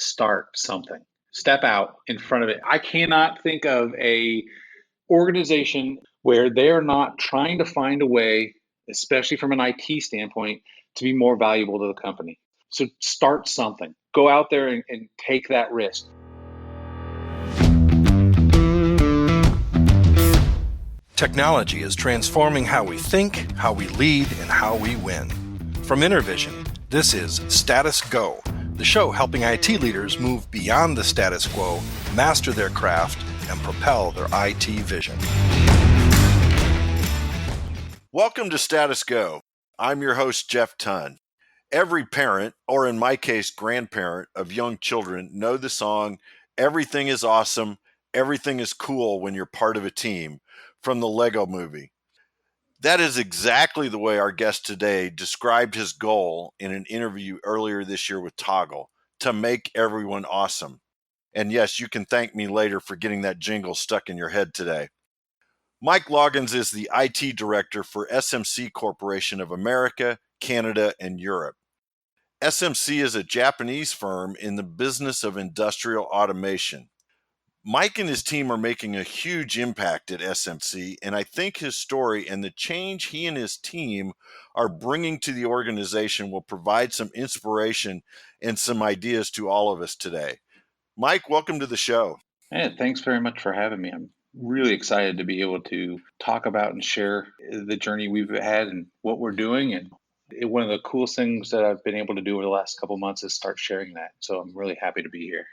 start something. Step out in front of it. I cannot think of a organization where they're not trying to find a way, especially from an IT standpoint, to be more valuable to the company. So start something. Go out there and take that risk. Technology is transforming how we think, how we lead, and how we win. From Intervision, this is Status Go, the show helping IT leaders move beyond the status quo, master their craft, and propel their IT vision. Welcome to Status Go. I'm your host, Jeff Tunn. Every parent, or in my case, grandparent of young children, know the song, "Everything is Awesome, Everything is Cool When You're Part of a Team," from the Lego Movie. That is exactly the way our guest today described his goal in an interview earlier this year with Toggle, to make everyone awesome. And yes, you can thank me later for getting that jingle stuck in your head today. Mike Loggins is the IT director for SMC Corporation of America, Canada, and Europe. SMC is a Japanese firm in the business of industrial automation. Mike and his team are making a huge impact at SMC, and I think his story and the change he and his team are bringing to the organization will provide some inspiration and some ideas to all of us today. Mike, welcome to the show. Hey, thanks very much for having me. I'm really excited to be able to talk about and share the journey we've had and what we're doing. And one of the coolest things that I've been able to do over the last couple of months is start sharing that. So I'm really happy to be here.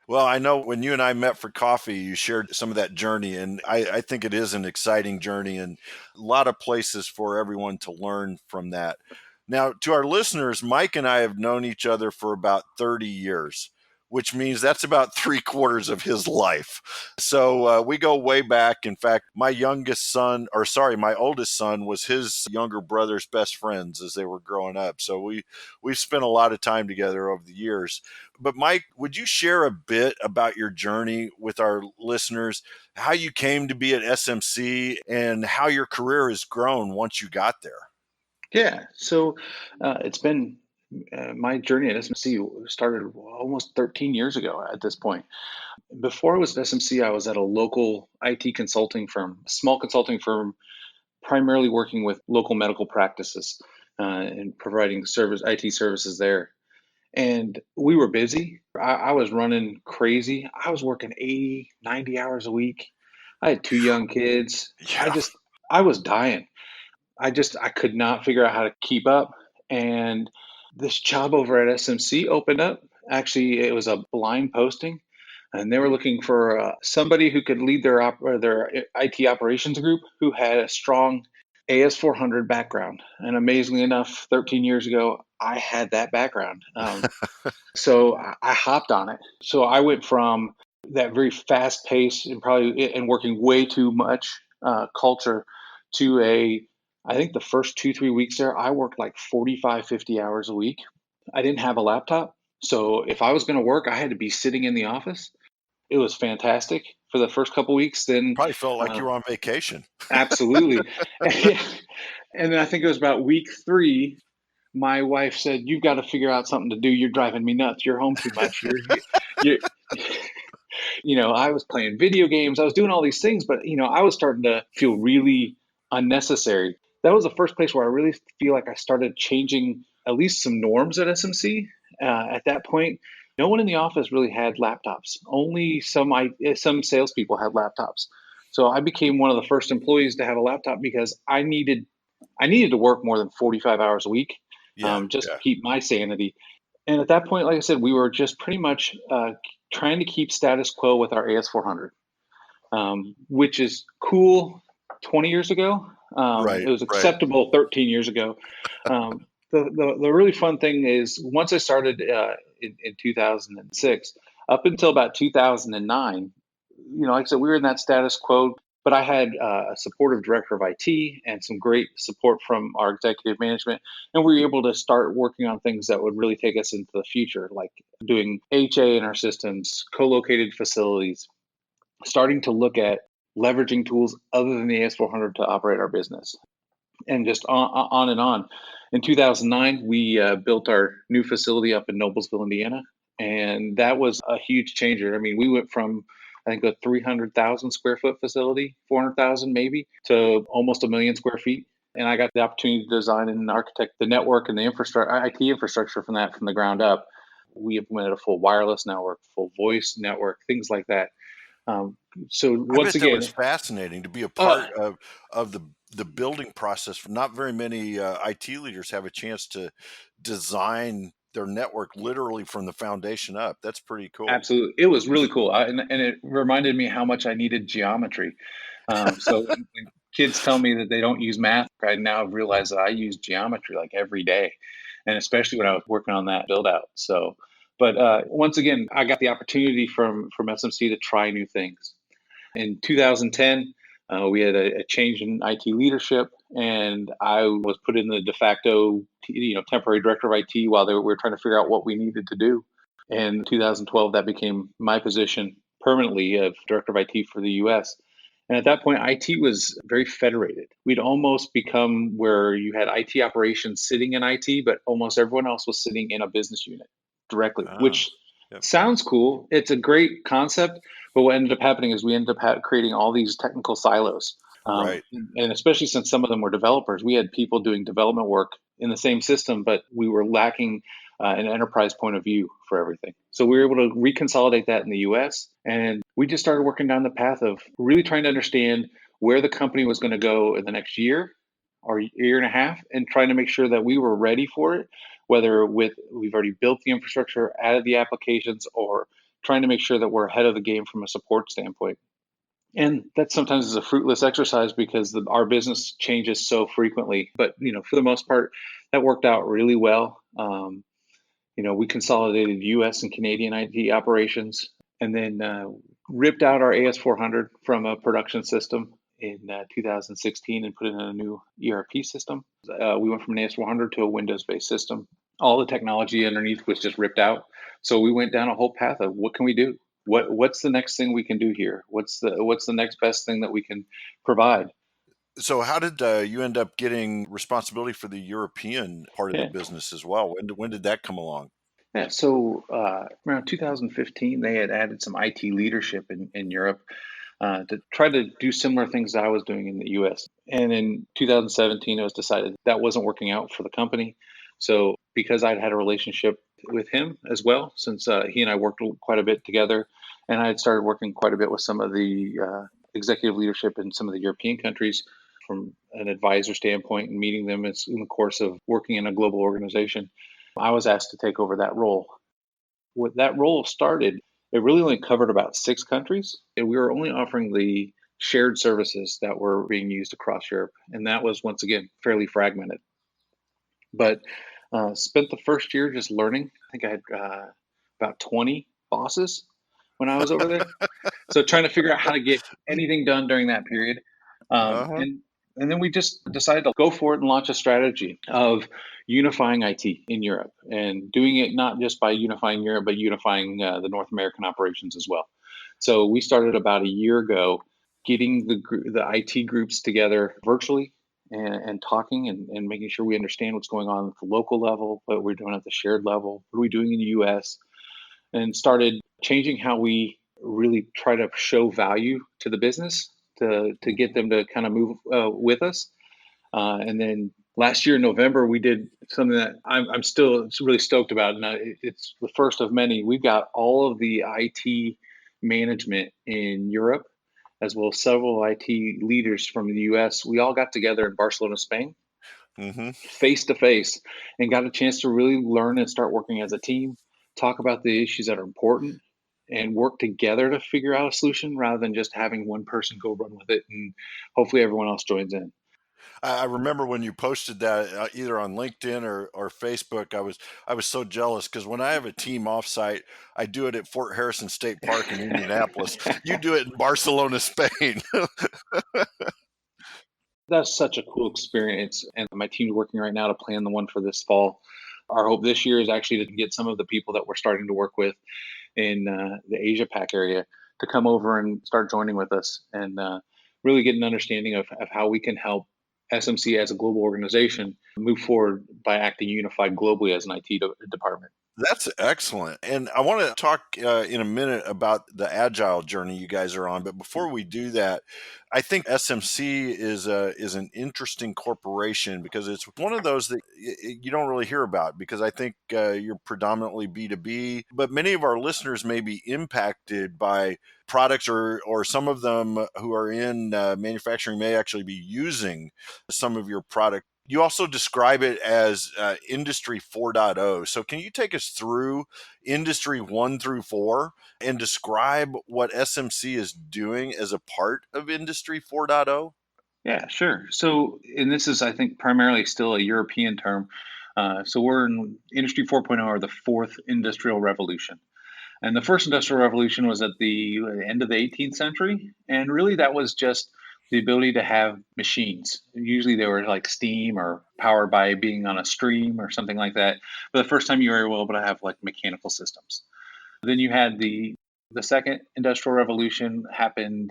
Well, I know when you and I met for coffee, you shared some of that journey, and I think it is an exciting journey and a lot of places for everyone to learn from that. Now, to our listeners, Mike and I have known each other for about 30 years, which means that's about 3/4 of his life. So we go way back. In fact, my oldest son was his younger brother's best friends as they were growing up. So we've spent a lot of time together over the years. But Mike, would you share a bit about your journey with our listeners, how you came to be at SMC and how your career has grown once you got there? Yeah. So it's been my journey at SMC started almost 13 years ago at this point. Before I was at SMC, I was at a local IT consulting firm, a small consulting firm, primarily working with local medical practices and providing IT services there. And we were busy. I was running crazy. I was working 80, 90 hours a week. I had two young kids. Yeah. I was dying. I could not figure out how to keep up. And this job over at SMC opened up. Actually, it was a blind posting, and they were looking for somebody who could lead their IT operations group who had a strong AS400 background. And amazingly enough, 13 years ago, I had that background. So I hopped on it. So I went from that very fast pace and working way too much culture to I think the first 2, 3 weeks there, I worked like 45, 50 hours a week. I didn't have a laptop. So if I was going to work, I had to be sitting in the office. It was fantastic for the first couple weeks. Then Probably felt like you were on vacation. absolutely. And then I think it was about week 3, my wife said, "You've got to figure out something to do. You're driving me nuts. You're home too much. You're I was playing video games. I was doing all these things, but I was starting to feel really unnecessary. That was the first place where I really feel like I started changing at least some norms at SMC. At that point, no one in the office really had laptops. Only some salespeople had laptops. So I became one of the first employees to have a laptop because I needed to work more than 45 hours a week, just to keep my sanity. And at that point, like I said, we were just pretty much trying to keep status quo with our AS400, which is cool 20 years ago. Right. It was acceptable 13 years ago. The really fun thing is once I started in 2006, up until about 2009, like I said, we were in that status quo, but I had a supportive director of IT and some great support from our executive management. And we were able to start working on things that would really take us into the future, like doing HA in our systems, co-located facilities, starting to look at leveraging tools other than the AS400 to operate our business, and just on and on. In 2009, we built our new facility up in Noblesville, Indiana, And that was a huge changer. I mean, we went from, I think, a 300,000 square foot facility, 400,000 maybe, to almost a million square feet. And I got the opportunity to design and architect the network and the infrastructure, IT infrastructure from that from the ground up. We implemented a full wireless network, full voice network, things like that. Um, so I once bet that was again, fascinating to be a uh, part of the building process. Not very many IT leaders have a chance to design their network literally from the foundation up. That's pretty cool. absolutely, it was really cool, and it reminded me how much I needed geometry. So when kids tell me that they don't use math, I now realize that I use geometry like every day, and especially when I was working on that build out. So, but once again, I got the opportunity from SMC to try new things. In 2010, we had a change in IT leadership, and I was put in the de facto, temporary director of IT while we were trying to figure out what we needed to do. In 2012, that became my position permanently of director of IT for the US. And at that point, IT was very federated. We'd almost become where you had IT operations sitting in IT, but almost everyone else was sitting in a business unit directly, Ah, which yep. sounds cool. It's a great concept, but what ended up happening is we ended up creating all these technical silos. Right. And especially since some of them were developers, we had people doing development work in the same system, but we were lacking an enterprise point of view for everything. So we were able to reconsolidate that in the US. And we just started working down the path of really trying to understand where the company was going to go in the next year or year and a half, and trying to make sure that we were ready for it, whether we've already built the infrastructure, added the applications, or trying to make sure that we're ahead of the game from a support standpoint. And that sometimes is a fruitless exercise because our business changes so frequently. But for the most part, that worked out really well. We consolidated U.S. and Canadian IT operations, and then ripped out our AS400 from a production system in 2016 and put it in a new ERP system. We went from an AS400 to a Windows-based system. All the technology underneath was just ripped out. So we went down a whole path of what can we do? What's the next thing we can do here? What's the next best thing that we can provide? So, how did you end up getting responsibility for the European part of the Yeah. business as well? When did that come along? Yeah, so around 2015, they had added some IT leadership in Europe to try to do similar things that I was doing in the US. And in 2017, it was decided that wasn't working out for the company. So, because I'd had a relationship with him as well, since he and I worked quite a bit together, and I had started working quite a bit with some of the executive leadership in some of the European countries from an advisor standpoint and meeting them as in the course of working in a global organization, I was asked to take over that role. When that role started, it really only covered about 6 countries, and we were only offering the shared services that were being used across Europe, and that was once again fairly fragmented. But spent the first year just learning. I think I had about 20 bosses when I was over there, so trying to figure out how to get anything done during that period, Uh huh. and then we just decided to go for it and launch a strategy of unifying IT in Europe and doing it not just by unifying Europe, but unifying the North American operations as well. So we started about a year ago, getting the IT groups together virtually and talking and making sure we understand what's going on at the local level, what we're doing at the shared level, what are we doing in the U.S., and started changing how we really try to show value to the business to get them to kind of move with us. And then last year in November, we did something that I'm still really stoked about, and it's the first of many. We've got all of the IT management in Europe, as well as several IT leaders from the US. We all got together in Barcelona, Spain, Mm-hmm. face to face, and got a chance to really learn and start working as a team, talk about the issues that are important, and work together to figure out a solution rather than just having one person go run with it and hopefully everyone else joins in. I remember when you posted that either on LinkedIn or Facebook. I was so jealous because when I have a team offsite, I do it at Fort Harrison State Park in Indianapolis. You do it in Barcelona, Spain. That's such a cool experience. And my team's working right now to plan the one for this fall. Our hope this year is actually to get some of the people that we're starting to work with in the Asia Pac area to come over and start joining with us and really get an understanding of how we can help SMC as a global organization move forward by acting unified globally as an IT department. That's excellent. And I want to talk in a minute about the agile journey you guys are on. But before we do that, I think SMC is an interesting corporation because it's one of those that you don't really hear about, because I think you're predominantly B2B, but many of our listeners may be impacted by products, or some of them who are in manufacturing may actually be using some of your product. You also describe it as Industry 4.0. So, can you take us through Industry 1 through 4 and describe what SMC is doing as a part of Industry 4.0? Yeah, sure. So, and this is, I think, primarily still a European term. So we're in Industry 4.0, or the fourth industrial revolution. And the first industrial revolution was at the end of the 18th century. And really, that was just the ability to have machines. Usually, they were like steam or powered by being on a stream or something like that. But the first time you were able to have like mechanical systems. Then you had the second industrial revolution happened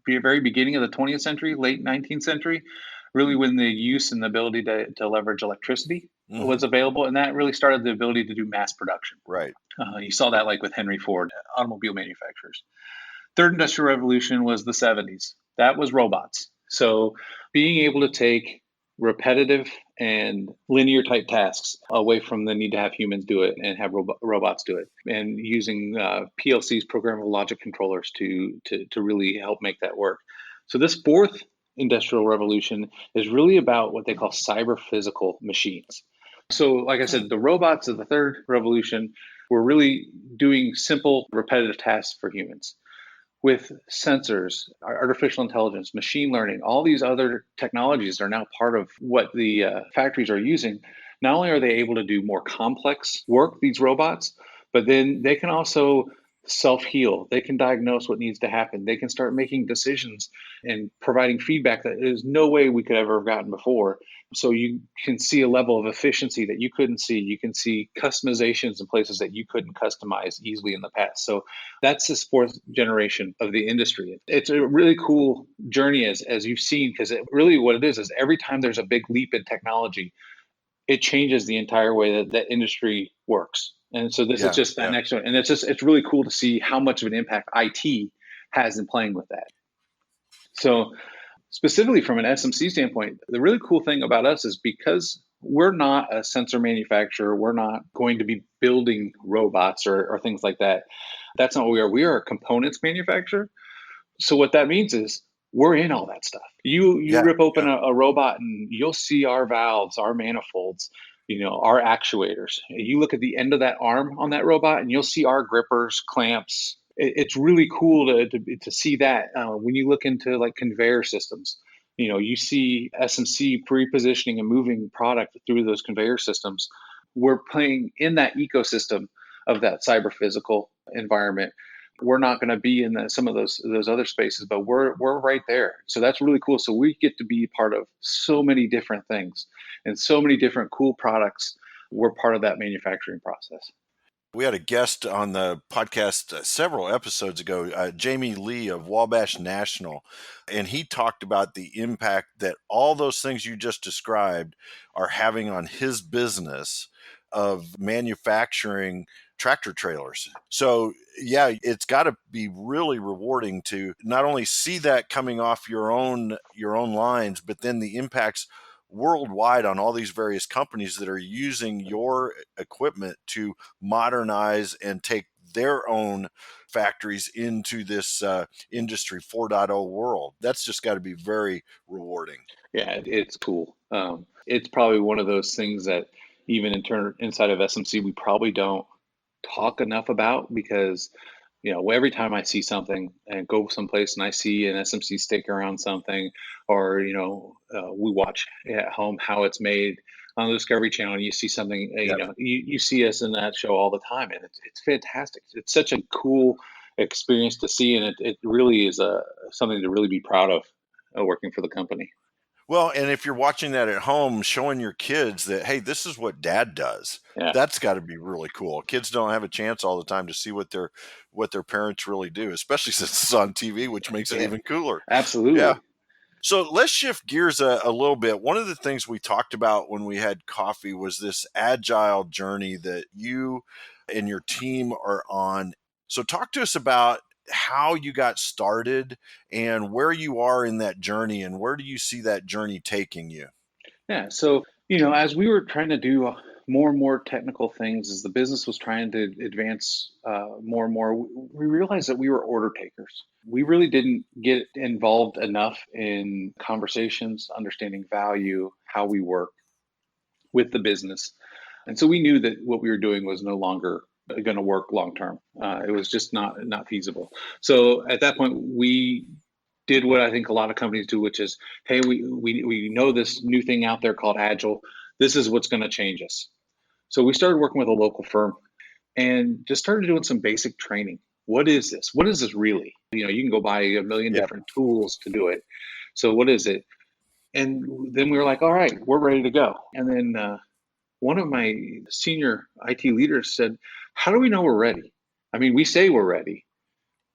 very beginning of the 20th century, late 19th century, really when the use and the ability to leverage electricity Hmm. was available. And that really started the ability to do mass production. Right. You saw that like with Henry Ford, automobile manufacturers. Third industrial revolution was the 70s. That was robots. So being able to take repetitive and linear type tasks away from the need to have humans do it and have robots do it, and using PLCs, programmable logic controllers, to really help make that work. So this fourth industrial revolution is really about what they call cyber physical machines. So, like I Hmm. said, the robots of the third revolution were really doing simple, repetitive tasks for humans. With sensors, artificial intelligence, machine learning, all these other technologies are now part of what the factories are using. Not only are they able to do more complex work, these robots, but then they can also self heal. They can diagnose what needs to happen. They can start making decisions and providing feedback that there's no way we could ever have gotten before. So you can see a level of efficiency that you couldn't see. You can see customizations in places that you couldn't customize easily in the past. So that's this fourth generation of the industry. It's a really cool journey, as you've seen, because it really, what it is every time there's a big leap in technology, it changes the entire way that that industry works. And so this is Yeah. just that Yeah. next one. And it's really cool to see how much of an impact IT has in playing with that. So specifically from an SMC standpoint, the really cool thing about us is because we're not a sensor manufacturer, we're not going to be building robots or things like that. That's not what we are. We are a components manufacturer. So what that means is we're in all that stuff. You Yeah. rip open Yeah. a robot and you'll see our valves, our manifolds, our actuators. You look at the end of that arm on that robot and you'll see our grippers, clamps. It's really cool to see that when you look into like conveyor systems. You see SMC pre-positioning and moving product through those conveyor systems. We're playing in that ecosystem of that cyber physical environment. We're not going to be in some of those other spaces, but we're right there. So that's really cool. So we get to be part of so many different things and so many different cool products. We're part of that manufacturing process. We had a guest on the podcast several episodes ago, Jamie Lee of Wabash National, and he talked about the impact that all those things you just described are having on his business of manufacturing tractor trailers. So, yeah, it's got to be really rewarding to not only see that coming off your own lines, but then the impacts worldwide on all these various companies that are using your equipment to modernize and take their own factories into this industry 4.0 world. That's just got to be very rewarding. Yeah, it's cool. It's probably one of those things that even inside of SMC, we probably don't talk enough about because every time I see something and go someplace and I see an SMC sticker around something, or we watch at home how it's made on the Discovery Channel, and you see something, Yeah. you see us in that show all the time, and it's fantastic. It's such a cool experience to see, and it really is something to really be proud of, working for the company. Well, and if you're watching that at home, showing your kids that, hey, this is what dad does, Yeah, that's got to be really cool. Kids don't have a chance all the time to see what their parents really do, especially since it's on TV, which makes it yeah, even cooler. Yeah. absolutely. So let's shift gears a little bit. One of the things we talked about when we had coffee was this agile journey that you and your team are on. So talk to us about how you got started and where you are in that journey and where do you see that journey taking you? Yeah. So, as we were trying to do more and more technical things, as the business was trying to advance more and more, we realized that we were order takers. We really didn't get involved enough in conversations, understanding value, how we work with the business. And so we knew that what we were doing was no longer going to work long term. It was just not feasible. So at that point, we did what I think a lot of companies do, which is, hey, we know this new thing out there called Agile. This is what's going to change us. So we started working with a local firm and just started doing some basic training. What is this? What is this really? You can go buy a million Yeah. different tools to do it. So what is it? And then we were like, all right, we're ready to go. And then one of my senior IT leaders said, how do we know we're ready? I mean, we say we're ready,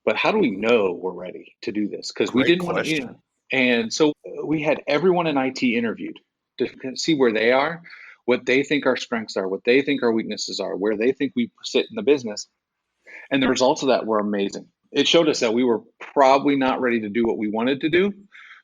but how do we know we're ready to do this? Because we Great didn't want to, question. And so we had everyone in IT interviewed to see where they are, what they think our strengths are, what they think our weaknesses are, where they think we sit in the business. And the results of that were amazing. It showed us that we were probably not ready to do what we wanted to do,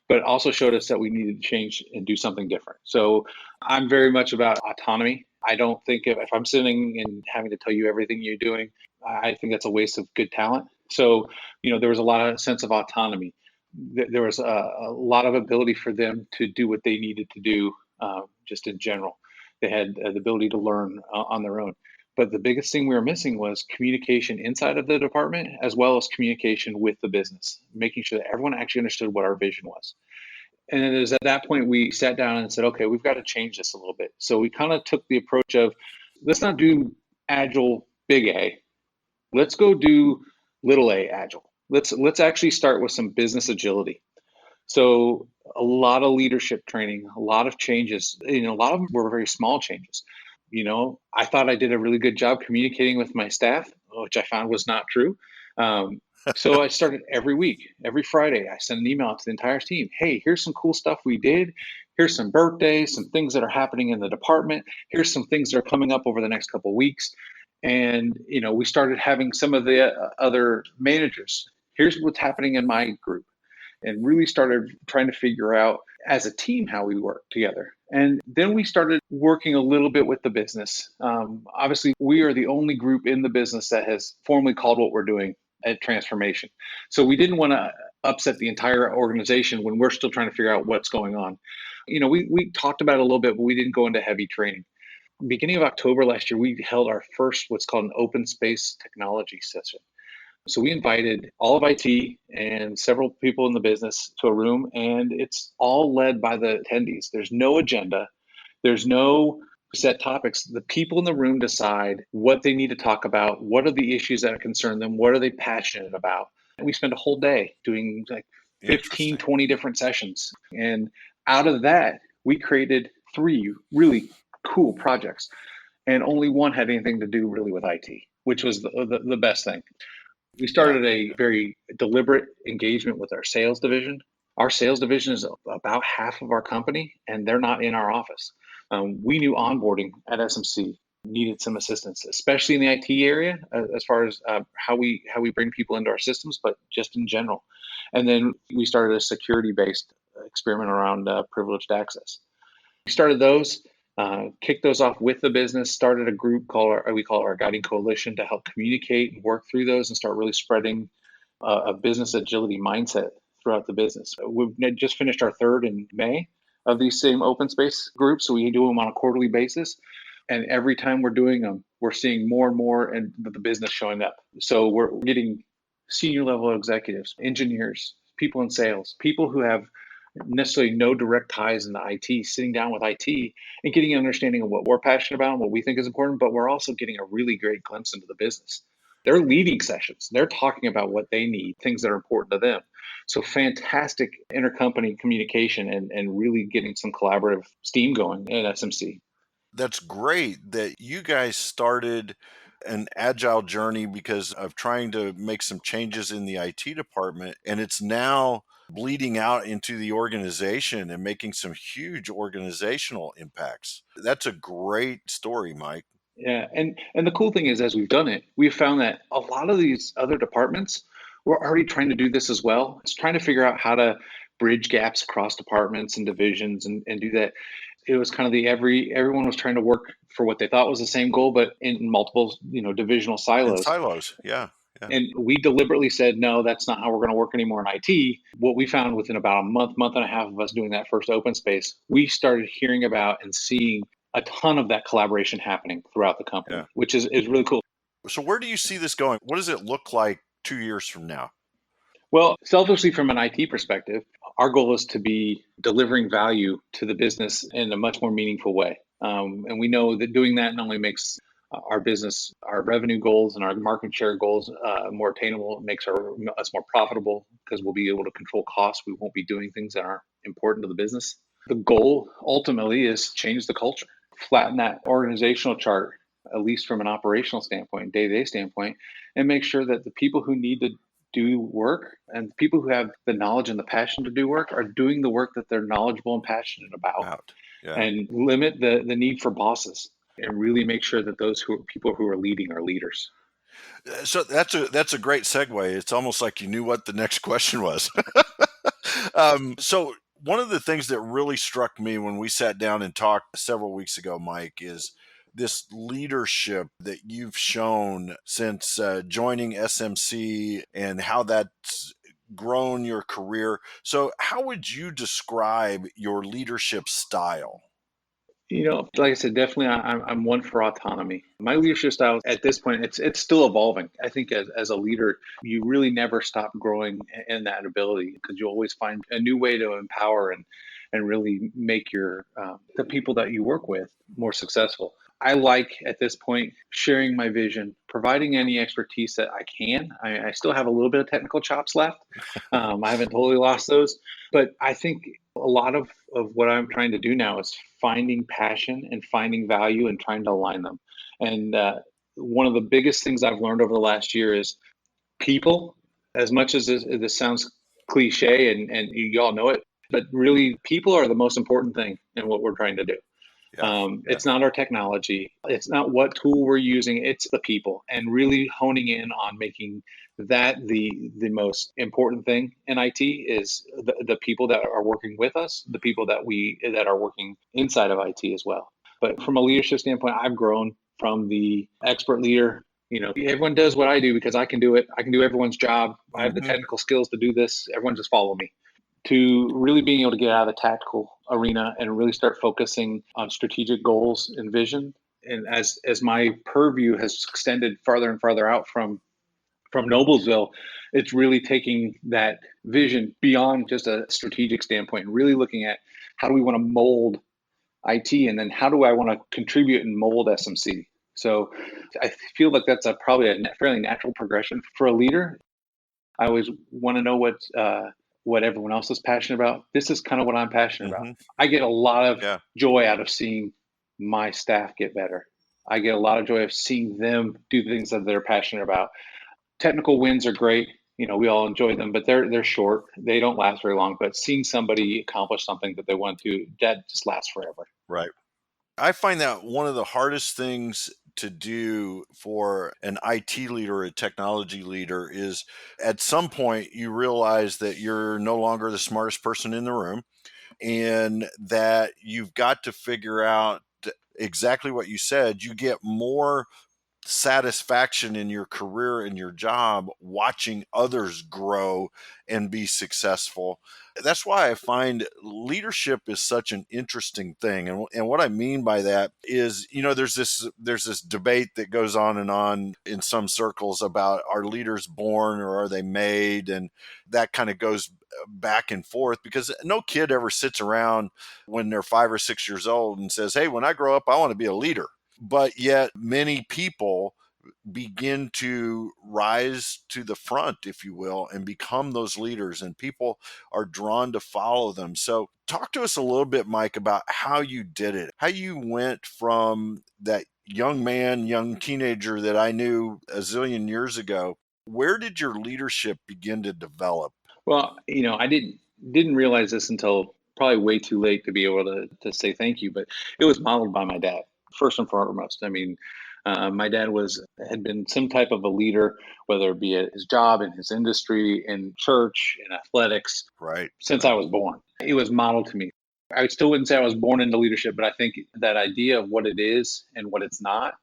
but also showed us that we needed to change and do something different. So I'm very much about autonomy. I don't think if I'm sitting and having to tell you everything you're doing, I think that's a waste of good talent. So, there was a lot of sense of autonomy. There was a lot of ability for them to do what they needed to do, just in general. They had the ability to learn on their own. But the biggest thing we were missing was communication inside of the department as well as communication with the business, making sure that everyone actually understood what our vision was. And it was at that point we sat down and said, okay, we've got to change this a little bit. So we kind of took the approach of let's not do agile big A. Let's go do little a agile. Let's actually start with some business agility. So a lot of leadership training, a lot of changes, a lot of them were very small changes. I thought I did a really good job communicating with my staff, which I found was not true. Um, so I started every week, every Friday, I sent an email out to the entire team. Hey, here's some cool stuff we did. Here's some birthdays, some things that are happening in the department. Here's some things that are coming up over the next couple of weeks. And, we started having some of the other managers. Here's what's happening in my group and really started trying to figure out as a team how we work together. And then we started working a little bit with the business. Obviously, we are the only group in the business that has formally called what we're doing a transformation. So we didn't want to upset the entire organization when we're still trying to figure out what's going on. We talked about it a little bit, but we didn't go into heavy training. Beginning of October last year, we held our first what's called an open space technology session. So we invited all of IT and several people in the business to a room, and it's all led by the attendees. There's no agenda, there's no set topics. The people in the room decide what they need to talk about, what are the issues that concern them, what are they passionate about. And we spend a whole day doing like 15, Interesting. 20 different sessions. And out of that, we created 3 really cool projects. And only one had anything to do really with IT, which was the best thing. We Yeah. started a very deliberate engagement with our sales division. Our sales division is about half of our company, and they're not in our office. We knew onboarding at SMC needed some assistance, especially in the IT area, as far as how we bring people into our systems, but just in general. And then we started a security-based experiment around privileged access. We started those, kicked those off with the business, started a group we call it our guiding coalition to help communicate and work through those and start really spreading a business agility mindset throughout the business. We've just finished our third in May of these same open space groups. So we do them on a quarterly basis. And every time we're doing them, we're seeing more and more and the business showing up. So we're getting senior level executives, engineers, people in sales, people who have necessarily no direct ties into IT, sitting down with IT and getting an understanding of what we're passionate about and what we think is important, but we're also getting a really great glimpse into the business. They're leading sessions. They're talking about what they need, things that are important to them. So fantastic intercompany communication and really getting some collaborative steam going at SMC. That's great that you guys started an agile journey because of trying to make some changes in the IT department. And it's now bleeding out into the organization and making some huge organizational impacts. That's a great story, Mike. Yeah, and the cool thing is, as we've done it, we've found that a lot of these other departments were already trying to do this as well. It's trying to figure out how to bridge gaps across departments and divisions and do that. It was kind of everyone was trying to work for what they thought was the same goal, but in multiple, divisional In silos. silos. Yeah. Yeah. And we deliberately said, no, that's not how we're going to work anymore in IT. What we found within about a month and a half of us doing that first open space, we started hearing about and seeing a ton of that collaboration happening throughout the Yeah. company, which is really cool. So where do you see this going? What does it look like 2 years from now? Well, selfishly, from an IT perspective, our goal is to be delivering value to the business in a much more meaningful way. And we know that doing that not only makes our business, our revenue goals and our market share goals more attainable, it makes us more profitable because we'll be able to control costs. We won't be doing things that aren't important to the business. The goal ultimately is change the culture, flatten that organizational chart, at least from an operational standpoint, day-to-day standpoint, and make sure that the people who need to do work and the people who have the knowledge and the passion to do work are doing the work that they're knowledgeable and passionate about, Out. Yeah. and limit the need for bosses and really make sure that those people who are leading are leaders. So that's a great segue. It's almost like you knew what the next question was. So one of the things that really struck me when we sat down and talked several weeks ago, Mike, is this leadership that you've shown since joining SMC and how that's grown your career. So how would you describe your leadership style? Like I said, definitely I'm one for autonomy. My leadership style at this point, it's still evolving. I think as a leader, you really never stop growing in that ability because you always find a new way to empower and really make the people that you work with more successful. I like at this point sharing my vision, providing any expertise that I can. I still have a little bit of technical chops left. I haven't totally lost those, but I think a lot of what I'm trying to do now is finding passion and finding value and trying to align them. And one of the biggest things I've learned over the last year is people, as much as this sounds cliche and you all know it, but really people are the most important thing in what we're trying to do. Yeah. Yeah. It's not our technology. It's not what tool we're using. It's the people, and really honing in on making that the most important thing in IT is the people that are working with us, the people that are working inside of IT as well. But from a leadership standpoint, I've grown from the expert leader. Everyone does what I do because I can do it. I can do everyone's job. I have the Hmm. technical skills to do this. Everyone just follow me, to really being able to get out of the tactical arena and really start focusing on strategic goals and vision. And as my purview has extended farther and farther out from Noblesville, it's really taking that vision beyond just a strategic standpoint and really looking at how do we want to mold IT, and then how do I want to contribute and mold SMC. So I feel like that's probably a fairly natural progression for a leader. I always want to know what everyone else is passionate about. This is kind of what I'm passionate about. Hmm. I get a lot of Yeah. joy out of seeing my staff get better. I get a lot of joy of seeing them do things that they're passionate about. Technical wins are great. We all enjoy them, but they're short. They don't last very long. But seeing somebody accomplish something that they want to, that just lasts forever. Right. I find that one of the hardest things to do for an IT leader or a technology leader is at some point you realize that you're no longer the smartest person in the room and that you've got to figure out exactly what you said. You get more satisfaction in your career and your job watching others grow and be successful. That's why I find leadership is such an interesting thing. And what I mean by that is, there's this debate that goes on in some circles about, are leaders born or are they made? And that kind of goes back and forth because no kid ever sits around when they're 5 or 6 years old and says, hey, when I grow up, I want to be a leader. But yet many people begin to rise to the front, if you will, and become those leaders, and people are drawn to follow them. So talk to us a little bit, Mike, about how you did it, how you went from that young teenager that I knew a zillion years ago. Where did your leadership begin to develop? Well, I didn't realize this until probably way too late to be able to say thank you, but it was modeled by my dad first and foremost. I mean, my dad had been some type of a leader, whether it be at his job, in his industry, in church, in athletics, Right. since I was born. It was modeled to me. I still wouldn't say I was born into leadership, but I think that idea of what it is and what it's not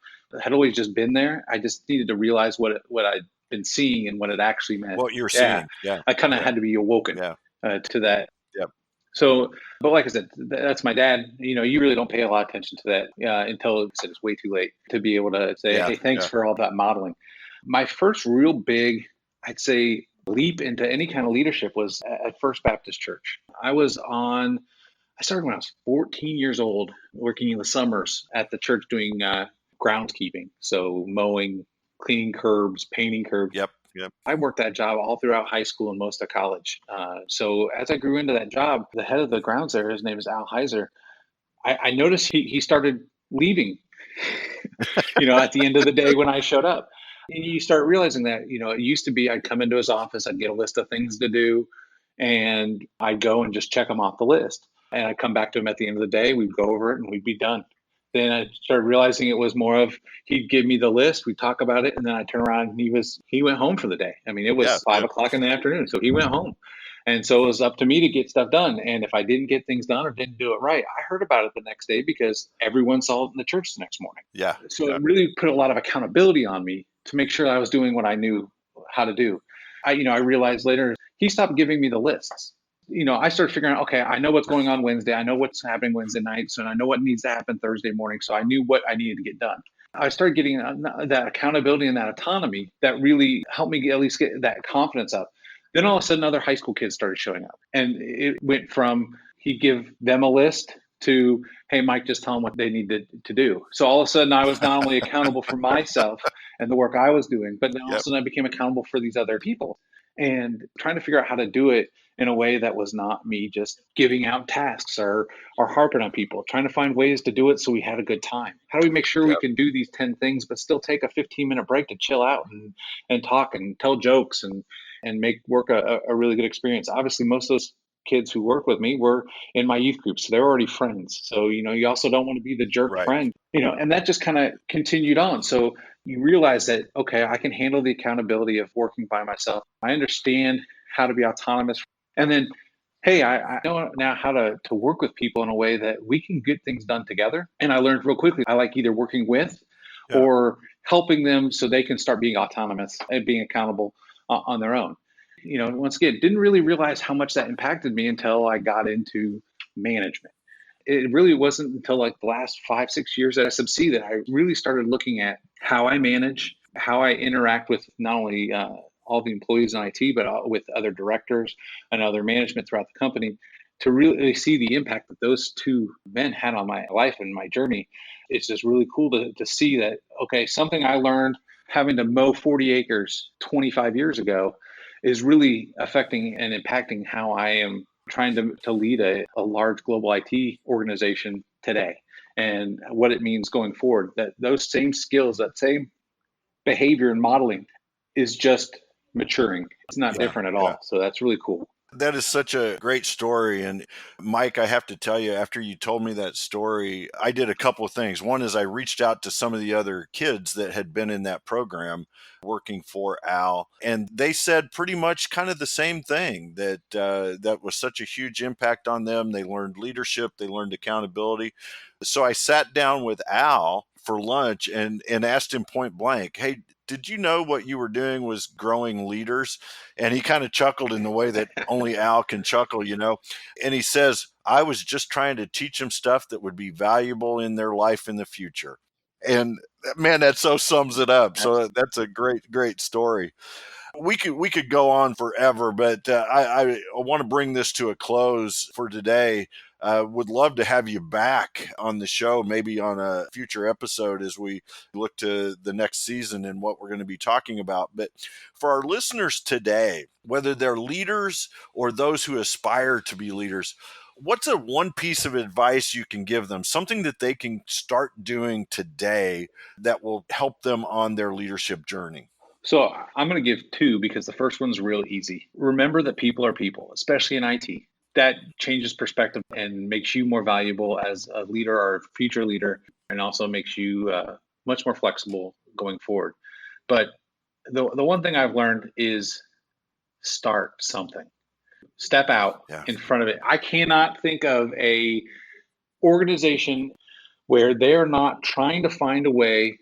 had always just been there. I just needed to realize what I'd been seeing and what it actually meant. What you're Yeah, seeing. Yeah. I kind of Yeah. had to be awoken Yeah. to that. Yep. So, but like I said, that's my dad. You really don't pay a lot of attention to that until like I said, it's way too late to be able to say, Yeah. hey, thanks Yeah. for all that modeling. My first real big, I'd say, leap into any kind of leadership was at First Baptist Church. I started when I was 14 years old, working in the summers at the church doing groundskeeping. So mowing, cleaning curbs, painting curbs. Yep. Yep. I worked that job all throughout high school and most of college. So as I grew into that job, the head of the grounds there, his name is Al Heiser, I noticed he started leaving, at the end of the day when I showed up. And you start realizing that, it used to be I'd come into his office, I'd get a list of things to do, and I'd go and just check them off the list. And I'd come back to him at the end of the day, we'd go over it and we'd be done. Then I started realizing it was more of he'd give me the list, we'd talk about it, and then I turn around and he went home for the day. I mean, it Yeah. was 5 o'clock in the afternoon, so he went home. And so it was up to me to get stuff done. And if I didn't get things done or didn't do it right, I heard about it the next day because everyone saw it in the church the next morning. Yeah. So Yeah. it really put a lot of accountability on me to make sure I was doing what I knew how to do. I realized later he stopped giving me the lists. I started figuring out, okay, I know what's going on Wednesday. I know what's happening Wednesday night. So I know what needs to happen Thursday morning. So I knew what I needed to get done. I started getting that accountability and that autonomy that really helped me at least get that confidence up. Then all of a sudden, other high school kids started showing up. And it went from he'd give them a list to, hey, Mike, just tell them what they need to do. So all of a sudden, I was not only accountable for myself and the work I was doing, but then all of a Yep. sudden, I became accountable for these other people and trying to figure out how to do it in a way that was not me just giving out tasks or harping on people, trying to find ways to do it so we had a good time. How do we make sure we Yep. can do these 10 things, but still take a 15-minute break to chill out and talk and tell jokes and make work a really good experience? Obviously, most of those kids who work with me were in my youth group, so they're already friends. So, you also don't want to be the jerk Right. friend, and that just kind of continued on. So you realize that, okay, I can handle the accountability of working by myself. I understand how to be autonomous. And then, hey, I know now how to work with people in a way that we can get things done together. And I learned real quickly, I like either working with Yeah. or helping them so they can start being autonomous and being accountable on their own. Once again, didn't really realize how much that impacted me until I got into management. It really wasn't until like the last 5, 6 years at SMC that I really started looking at how I manage, how I interact with not only all the employees in IT, but with other directors and other management throughout the company to really see the impact that those two men had on my life and my journey. It's just really cool to see that, okay, something I learned having to mow 40 acres 25 years ago is really affecting and impacting how I am trying to lead a large global IT organization today and what it means going forward. That those same skills, that same behavior and modeling is just maturing. It's not Yeah. different at Yeah. all. So that's really cool. That is such a great story. And Mike, I have to tell you, after you told me that story, I did a couple of things. One is I reached out to some of the other kids that had been in that program working for Al, and they said pretty much kind of the same thing, that that was such a huge impact on them. They learned leadership, they learned accountability. So I sat down with Al for lunch and asked him point blank, hey, did you know what you were doing was growing leaders? And he kind of chuckled in the way that only Al can chuckle. And he says, I was just trying to teach them stuff that would be valuable in their life in the future. And man, that so sums it up. So that's a great, great story. We could go on forever, but I want to bring this to a close for today. Would love to have you back on the show, maybe on a future episode as we look to the next season and what we're going to be talking about. But for our listeners today, whether they're leaders or those who aspire to be leaders, what's a one piece of advice you can give them, something that they can start doing today that will help them on their leadership journey? So I'm going to give two because the first one's real easy. Remember that people are people, especially in IT. That changes perspective and makes you more valuable as a leader or a future leader, and also makes you much more flexible going forward. But the one thing I've learned is start something. Step out Yeah. in front of it. I cannot think of a organization where they're not trying to find a way,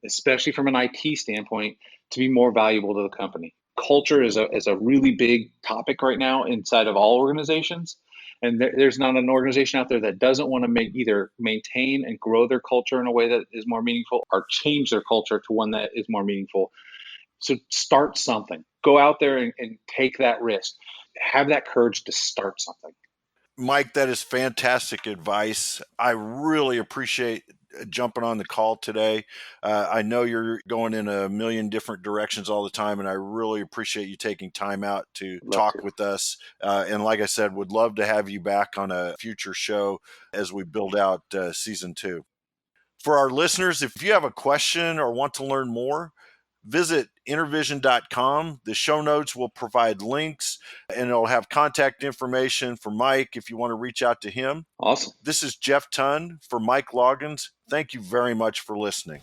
especially from an IT standpoint, to be more valuable to the company. Culture is a really big topic right now inside of all organizations. And there's not an organization out there that doesn't want to either maintain and grow their culture in a way that is more meaningful or change their culture to one that is more meaningful. So start something. Go out there and take that risk. Have that courage to start something. Mike, that is fantastic advice. I really appreciate jumping on the call today. I know you're going in a million different directions all the time, and I really appreciate you taking time out to Love talk to. with us. And like I said, would love to have you back on a future show as we build out season 2. For our listeners, if you have a question or want to learn more, visit intervision.com. The show notes will provide links and it'll have contact information for Mike if you want to reach out to him. Awesome. This is Jeff Tunn for Mike Loggins. Thank you very much for listening.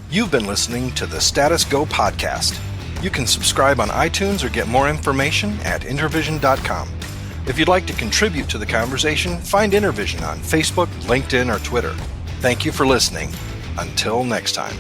You've been listening to the Status Go podcast. You can subscribe on iTunes or get more information at intervision.com. If you'd like to contribute to the conversation, find Intervision on Facebook, LinkedIn, or Twitter. Thank you for listening. Until next time.